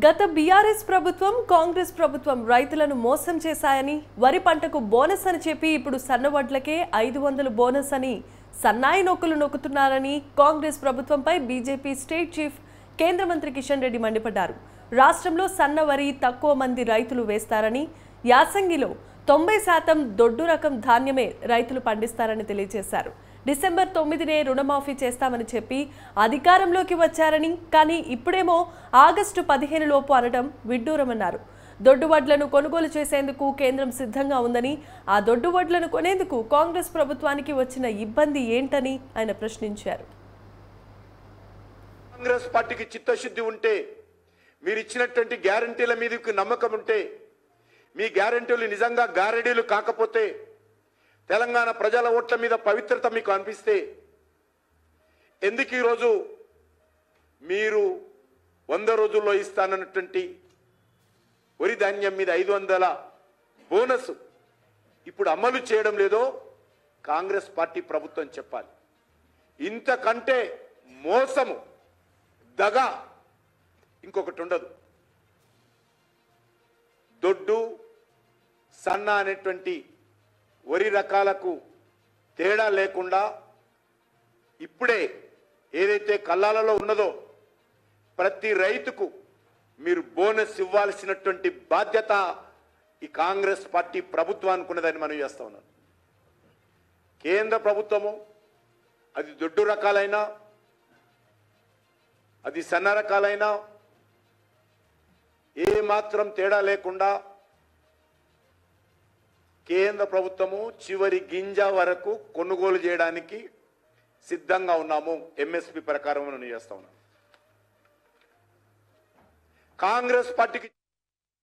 గత బీఆర్ఎస్ ప్రభుత్వం కాంగ్రెస్ ప్రభుత్వం రైతులను మోసం చేశాయని వరి పంటకు బోనస్ అని చెప్పి ఇప్పుడు సన్నవడ్లకే 500 బోనస్ అని సన్నాయి నొక్కులు నొక్కుతున్నారని కాంగ్రెస్ ప్రభుత్వంపై బీజేపీ స్టేట్ చీఫ్ కేంద్ర మంత్రి కిషన్ రెడ్డి మండిపడ్డారు. రాష్ట్రంలో సన్న వరి తక్కువ మంది రైతులు వేస్తారని, యాసంగిలో 90% దొడ్డు రకం ధాన్యమే రైతులు పండిస్తారని తెలియజేశారు. డిసెంబర్ 9నే రుణమాఫీ చేస్తామని చెప్పి అధికారంలోకి వచ్చారని, కానీ ఇప్పుడేమో ఆగస్టు 15 లోపు అనడం విడ్డూరమన్నారు. దొడ్డు వడ్లను కొనుగోలు చేసేందుకు కేంద్రం సిద్ధంగా ఉందని, ఆ దొడ్డు వడ్లను కొనేందుకు కాంగ్రెస్ ప్రభుత్వానికి వచ్చిన ఇబ్బంది ఏంటని ఆయన ప్రశ్నించారు. కాంగ్రెస్ పార్టీకి చిత్తశుద్ధి ఉంటే, మీరు ఇచ్చినటువంటి గ్యారంటీల మీదకి నమ్మకం ఉంటే, మీ గ్యారంటీలు నిజంగా గ్యారెంటీలు కాకపోతే, తెలంగాణ ప్రజల ఓట్ల మీద పవిత్రత మీకు అనిపిస్తే, ఎందుకు ఈరోజు మీరు 100 రోజుల్లో ఇస్తానన్నటువంటి వరి ధాన్యం మీద 500 బోనస్ ఇప్పుడు అమలు చేయడం లేదో కాంగ్రెస్ పార్టీ ప్రభుత్వం చెప్పాలి. ఇంతకంటే మోసము, దగ ఇంకొకటి ఉండదు. దొడ్డు సన్న అనేటువంటి వరి రకాలకు తేడా లేకుండా ఇప్పుడే ఏదైతే కల్లాలలో ఉన్నదో ప్రతి రైతుకు మీరు బోనస్ ఇవ్వాల్సినటువంటి బాధ్యత ఈ కాంగ్రెస్ పార్టీ ప్రభుత్వానికి ఉన్నదని మనం చేస్తా ఉన్నాం. కేంద్ర ప్రభుత్వము అది దొడ్డు రకాలైనా, అది సన్న రకాలైనా ఏ మాత్రం తేడా లేకుండా కేంద్ర ప్రభుత్వము చివరి గింజ వరకు కొనుగోలు చేయడానికి సిద్ధంగా ఉన్నాము. ఎంఎస్పి ప్రకారం చేస్తా ఉన్నాం. కాంగ్రెస్ పార్టీకి